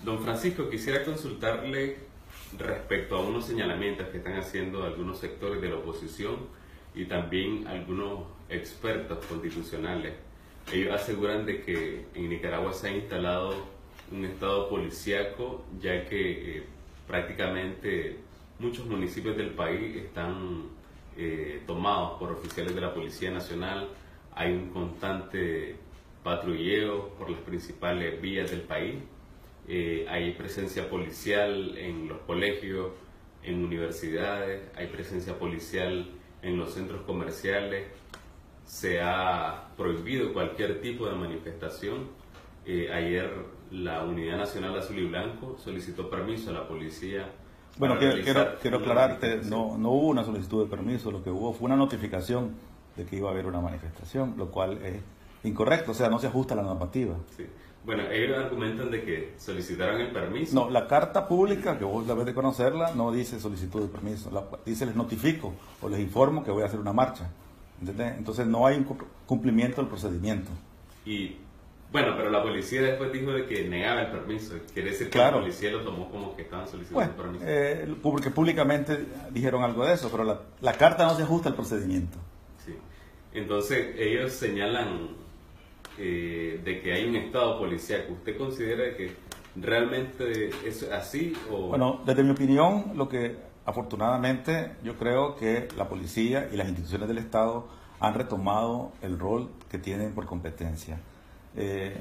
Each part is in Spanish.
Don Francisco, quisiera consultarle respecto a unos señalamientos que están haciendo algunos sectores de la oposición y también algunos expertos constitucionales. Ellos aseguran de que en Nicaragua se ha instalado un estado policíaco, ya que prácticamente muchos municipios del país están tomados por oficiales de la Policía Nacional. Hay un constante patrulleo por las principales vías del país. Hay presencia policial en los colegios, en universidades, hay presencia policial en los centros comerciales. Se ha prohibido cualquier tipo de manifestación. Ayer la Unidad Nacional Azul y Blanco solicitó permiso a la policía. Bueno, quiero aclararte, no hubo una solicitud de permiso, lo que hubo fue una notificación de que iba a haber una manifestación, lo cual es incorrecto, o sea, no se ajusta a la normativa. Sí. Bueno, ellos argumentan de que solicitaron el permiso. No, la carta pública, que vos debes de conocerla, no dice solicitud de permiso, dice les notifico o les informo que voy a hacer una marcha. ¿Entendés? Entonces no hay un cumplimiento del procedimiento. Y bueno, pero la policía después dijo de que negaba el permiso. Quiere decir que claro, la policía lo tomó como que estaban solicitando permiso. Porque públicamente dijeron algo de eso, pero la carta no se ajusta al procedimiento. Sí. Entonces ellos señalan de que hay un estado policíaco. ¿Usted considera que realmente es así? O... Bueno, desde mi opinión, lo que afortunadamente yo creo que la policía y las instituciones del Estado han retomado el rol que tienen por competencia.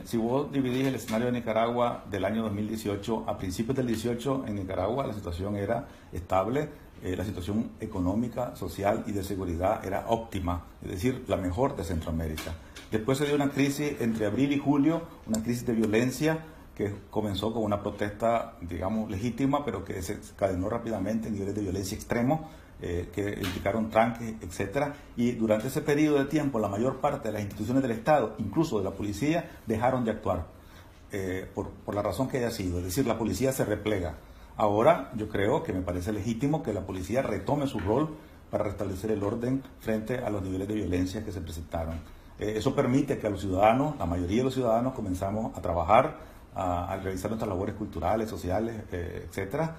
Si vos dividís el escenario de Nicaragua del año 2018, a principios del 18 en Nicaragua la situación era estable, la situación económica, social y de seguridad era óptima, es decir, la mejor de Centroamérica. Después se dio una crisis entre abril y julio, una crisis de violencia que comenzó con una protesta, digamos, legítima, pero que se encadenó rápidamente en niveles de violencia extremos, que implicaron tranques, etcétera. Y durante ese periodo de tiempo, la mayor parte de las instituciones del Estado, incluso de la policía, dejaron de actuar, por la razón que haya sido. Es decir, la policía se replega. Ahora, yo creo que me parece legítimo que la policía retome su rol para restablecer el orden frente a los niveles de violencia que se presentaron. Eso permite que a los ciudadanos, la mayoría de los ciudadanos, comenzamos a trabajar, a realizar nuestras labores culturales, sociales, etcétera,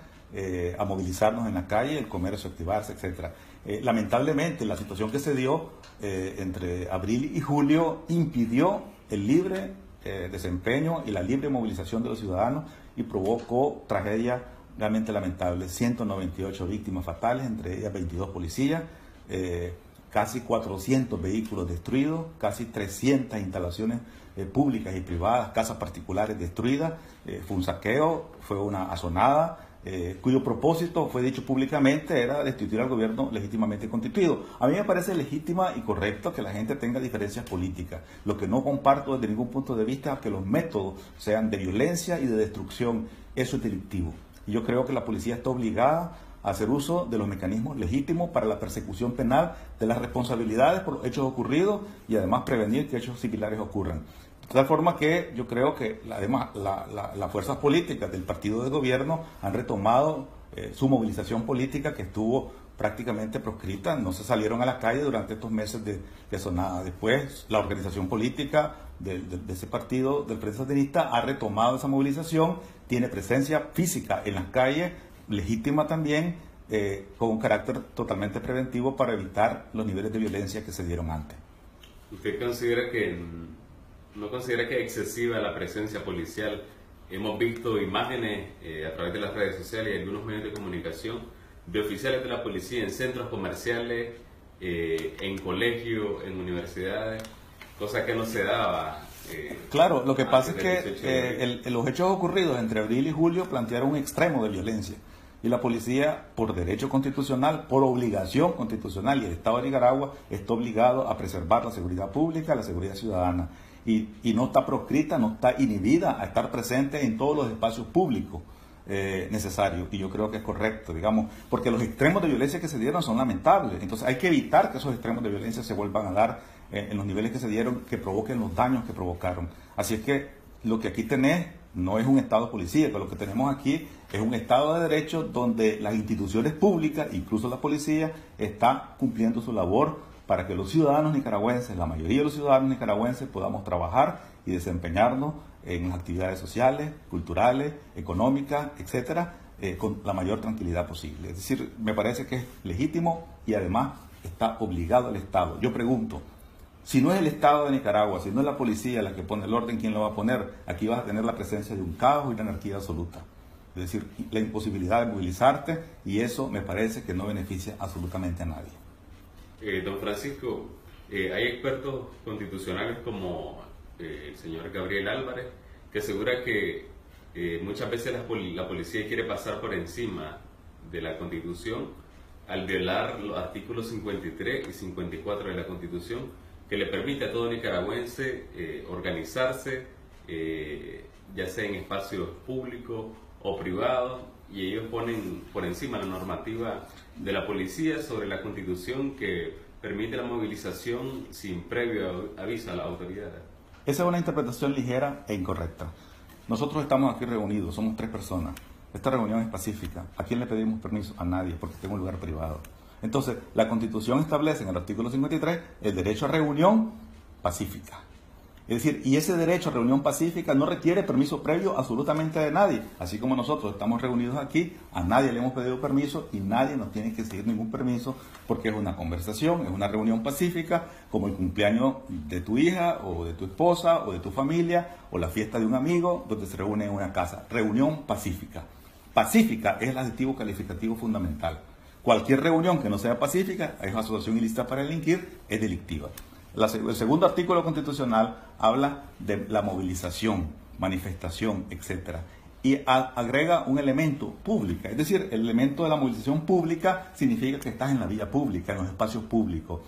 a movilizarnos en la calle, el comercio, activarse, etcétera. Lamentablemente, la situación que se dio entre abril y julio impidió el libre desempeño y la libre movilización de los ciudadanos y provocó tragedias realmente lamentables. 198 víctimas fatales, entre ellas 22 policías, casi 400 vehículos destruidos, casi 300 instalaciones públicas y privadas, casas particulares destruidas. Fue un saqueo, fue una asonada, cuyo propósito, fue dicho públicamente, era destituir al gobierno legítimamente constituido. A mí me parece legítima y correcto que la gente tenga diferencias políticas. Lo que no comparto desde ningún punto de vista es que los métodos sean de violencia y de destrucción. Eso es delictivo. Y yo creo que la policía está obligada a hacer uso de los mecanismos legítimos para la persecución penal de las responsabilidades por los hechos ocurridos y además prevenir que hechos similares ocurran. De tal forma que yo creo que además las fuerzas políticas del partido de gobierno han retomado su movilización política que estuvo prácticamente proscrita, no se salieron a la calle durante estos meses de asonada. Después la organización política de ese partido del Frente Sandinista ha retomado esa movilización, tiene presencia física en las calles, legítima también, con un carácter totalmente preventivo para evitar los niveles de violencia que se dieron antes. ¿Usted considera que no considera que es excesiva la presencia policial? Hemos visto imágenes a través de las redes sociales y algunos medios de comunicación de oficiales de la policía en centros comerciales, en colegios, en universidades, cosa que no se daba. Claro, lo que pasa es que los hechos ocurridos entre abril y julio plantearon un extremo de violencia. Y la policía, por derecho constitucional, por obligación constitucional, y el Estado de Nicaragua está obligado a preservar la seguridad pública, la seguridad ciudadana. Y no está proscrita, no está inhibida a estar presente en todos los espacios públicos necesarios. Y yo creo que es correcto, digamos, porque los extremos de violencia que se dieron son lamentables. Entonces hay que evitar que esos extremos de violencia se vuelvan a dar en los niveles que se dieron, que provoquen los daños que provocaron. Así es que lo que aquí tenés no es un Estado policíaco, lo que tenemos aquí es un Estado de Derecho donde las instituciones públicas, incluso la policía, está cumpliendo su labor para que los ciudadanos nicaragüenses, la mayoría de los ciudadanos nicaragüenses, podamos trabajar y desempeñarnos en las actividades sociales, culturales, económicas, etcétera, con la mayor tranquilidad posible. Es decir, me parece que es legítimo y además está obligado el Estado. Yo pregunto, si no es el Estado de Nicaragua, si no es la policía la que pone el orden, ¿quién lo va a poner? Aquí vas a tener la presencia de un caos y una anarquía absoluta. Es decir, la imposibilidad de movilizarte, y eso me parece que no beneficia absolutamente a nadie. Don Francisco, hay expertos constitucionales como el señor Gabriel Álvarez, que asegura que muchas veces la policía quiere pasar por encima de la Constitución al violar los artículos 53 y 54 de la Constitución, que le permite a todo nicaragüense organizarse, ya sea en espacios públicos o privados, y ellos ponen por encima la normativa de la policía sobre la Constitución, que permite la movilización sin previo aviso a la autoridad. Esa es una interpretación ligera e incorrecta. Nosotros estamos aquí reunidos, somos 3 personas. Esta reunión es pacífica. ¿A quién le pedimos permiso? A nadie, porque tengo un lugar privado. Entonces, la Constitución establece en el artículo 53 el derecho a reunión pacífica. Es decir, y ese derecho a reunión pacífica no requiere permiso previo absolutamente de nadie. Así como nosotros estamos reunidos aquí, a nadie le hemos pedido permiso y nadie nos tiene que exigir ningún permiso, porque es una conversación, es una reunión pacífica, como el cumpleaños de tu hija o de tu esposa o de tu familia o la fiesta de un amigo donde se reúne en una casa. Reunión pacífica. Pacífica es el adjetivo calificativo fundamental. Cualquier reunión que no sea pacífica es asociación ilícita para delinquir, es delictiva. El segundo artículo constitucional habla de la movilización, manifestación, etcétera, y agrega un elemento pública. Es decir, el elemento de la movilización pública significa que estás en la vía pública, en los espacios públicos,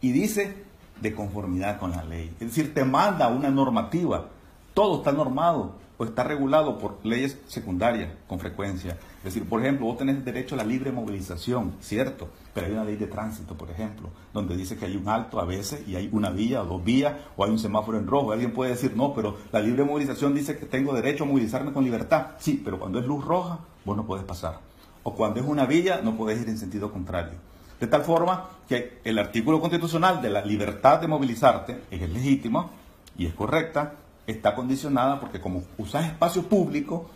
y dice de conformidad con la ley. Es decir, te manda una normativa. Todo está normado o está regulado por leyes secundarias con frecuencia. Es decir, por ejemplo, vos tenés derecho a la libre movilización, cierto, pero hay una ley de tránsito, por ejemplo, donde dice que hay un alto a veces y hay una vía o 2 vías o hay un semáforo en rojo. Alguien puede decir, no, pero la libre movilización dice que tengo derecho a movilizarme con libertad. Sí, pero cuando es luz roja, vos no podés pasar. O cuando es una vía, no podés ir en sentido contrario. De tal forma que el artículo constitucional de la libertad de movilizarte es legítima y es correcta, está condicionada porque como usas espacio público,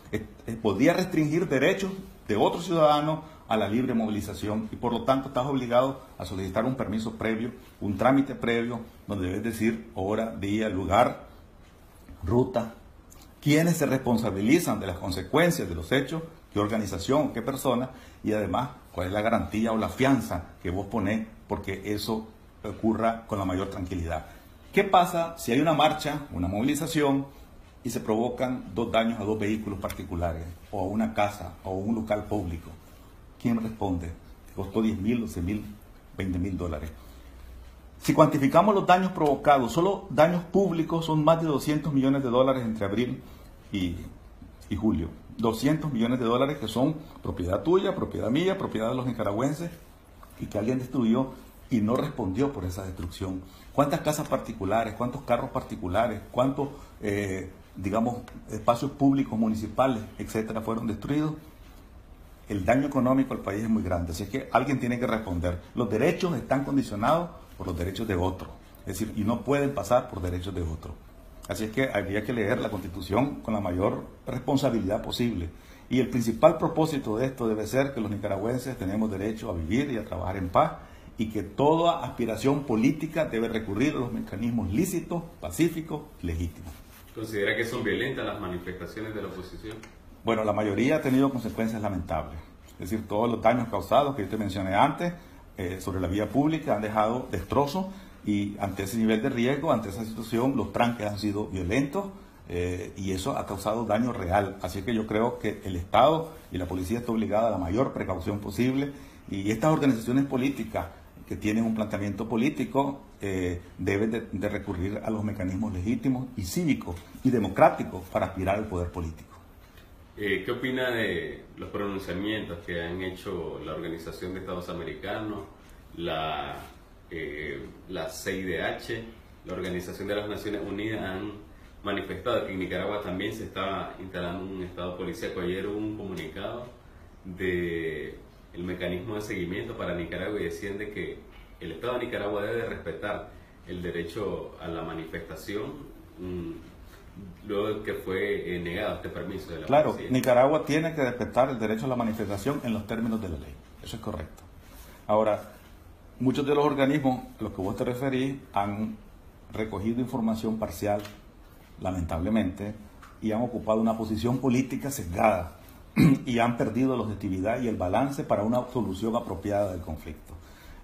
podría restringir derechos de otros ciudadanos a la libre movilización y por lo tanto estás obligado a solicitar un permiso previo, un trámite previo, donde debes decir hora, día, lugar, ruta, quiénes se responsabilizan de las consecuencias de los hechos, qué organización, qué persona, y además cuál es la garantía o la fianza que vos ponés porque eso ocurra con la mayor tranquilidad. ¿Qué pasa si hay una marcha, una movilización y se provocan 2 daños a 2 vehículos particulares o a una casa o a un local público? ¿Quién responde? Costó 10.000, 12.000, 20.000 dólares. Si cuantificamos los daños provocados, solo daños públicos son más de 200 millones de dólares entre abril y julio. 200 millones de dólares que son propiedad tuya, propiedad mía, propiedad de los nicaragüenses y que alguien destruyó y no respondió por esa destrucción. ¿Cuántas casas particulares, cuántos carros particulares, cuántos, espacios públicos, municipales, etcétera, fueron destruidos? El daño económico al país es muy grande, así es que alguien tiene que responder. Los derechos están condicionados por los derechos de otro, es decir, y no pueden pasar por derechos de otro. Así es que habría que leer la Constitución con la mayor responsabilidad posible. Y el principal propósito de esto debe ser que los nicaragüenses tenemos derecho a vivir y a trabajar en paz, y que toda aspiración política debe recurrir a los mecanismos lícitos, pacíficos, legítimos. ¿Considera que son violentas las manifestaciones de la oposición? Bueno, la mayoría ha tenido consecuencias lamentables. Es decir, todos los daños causados que yo te mencioné antes sobre la vía pública han dejado destrozos, y ante ese nivel de riesgo, ante esa situación, los tranques han sido violentos y eso ha causado daño real. Así que yo creo que el Estado y la policía está obligada a la mayor precaución posible, y estas organizaciones políticas que tienen un planteamiento político deben de recurrir a los mecanismos legítimos y cívicos y democráticos para aspirar al poder político. ¿Qué opina de los pronunciamientos que han hecho la Organización de Estados Americanos, la CIDH, la Organización de las Naciones Unidas? Han manifestado que en Nicaragua también se está instalando un estado policíaco. Ayer hubo un comunicado de el mecanismo de seguimiento para Nicaragua y decían de que el Estado de Nicaragua debe respetar el derecho a la manifestación, luego de que fue negado este permiso de la Claro, policía. Nicaragua tiene que respetar el derecho a la manifestación en los términos de la ley. Eso es correcto. Ahora, muchos de los organismos a los que vos te referís han recogido información parcial, lamentablemente, y han ocupado una posición política sesgada y han perdido la objetividad y el balance para una solución apropiada del conflicto.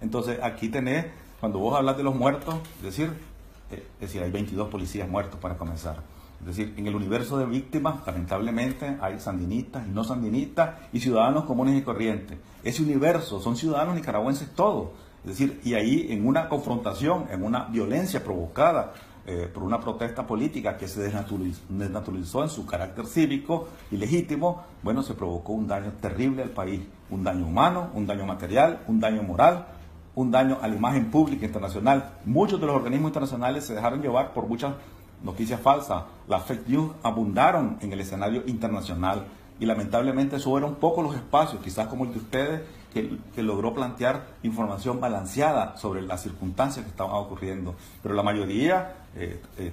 Entonces, aquí tenés, cuando vos hablas de los muertos, es decir, hay 22 policías muertos para comenzar. Es decir, en el universo de víctimas, lamentablemente, hay sandinistas y no sandinistas y ciudadanos comunes y corrientes. Ese universo son ciudadanos nicaragüenses todos. Es decir, y ahí en una confrontación, en una violencia provocada por una protesta política que se desnaturalizó en su carácter cívico y legítimo, bueno, se provocó un daño terrible al país. Un daño humano, un daño material, un daño moral, un daño a la imagen pública internacional. Muchos de los organismos internacionales se dejaron llevar por muchas noticias falsas. Las fake news abundaron en el escenario internacional y lamentablemente fueron pocos los espacios, quizás como el de ustedes, que logró plantear información balanceada sobre las circunstancias que estaban ocurriendo. Pero la mayoría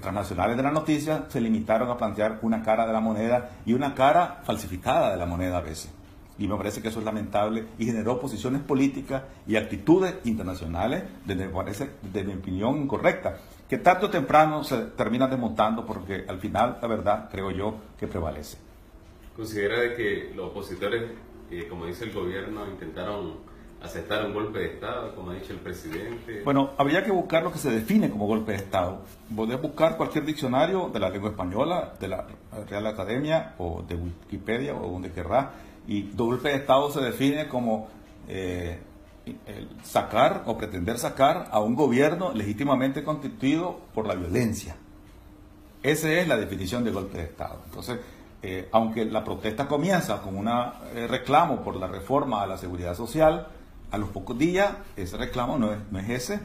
transnacionales de la noticia se limitaron a plantear una cara de la moneda y una cara falsificada de la moneda a veces. Y me parece que eso es lamentable y generó posiciones políticas y actitudes internacionales, desde mi opinión, incorrectas, que tarde o temprano se terminan desmontando porque al final, la verdad, creo yo, que prevalece. ¿Considera de que los opositores, como dice el gobierno, intentaron aceptar un golpe de Estado, como ha dicho el presidente? Bueno, habría que buscar lo que se define como golpe de Estado. Podés buscar cualquier diccionario de la lengua española, de la Real Academia o de Wikipedia o donde querrá, y golpe de Estado se define como sacar o pretender sacar a un gobierno legítimamente constituido por la violencia. Esa es la definición de golpe de Estado. Entonces, aunque la protesta comienza con un reclamo por la reforma a la seguridad social, a los pocos días ese reclamo no es ese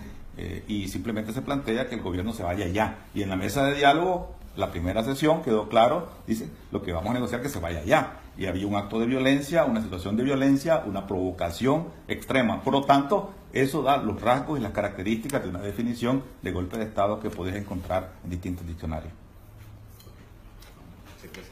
y simplemente se plantea que el gobierno se vaya ya. Y en la mesa de diálogo, la primera sesión quedó claro, dice, lo que vamos a negociar es que se vaya ya. Y había un acto de violencia, una situación de violencia, una provocación extrema. Por lo tanto, eso da los rasgos y las características de una definición de golpe de Estado que podés encontrar en distintos diccionarios. Sí, pues.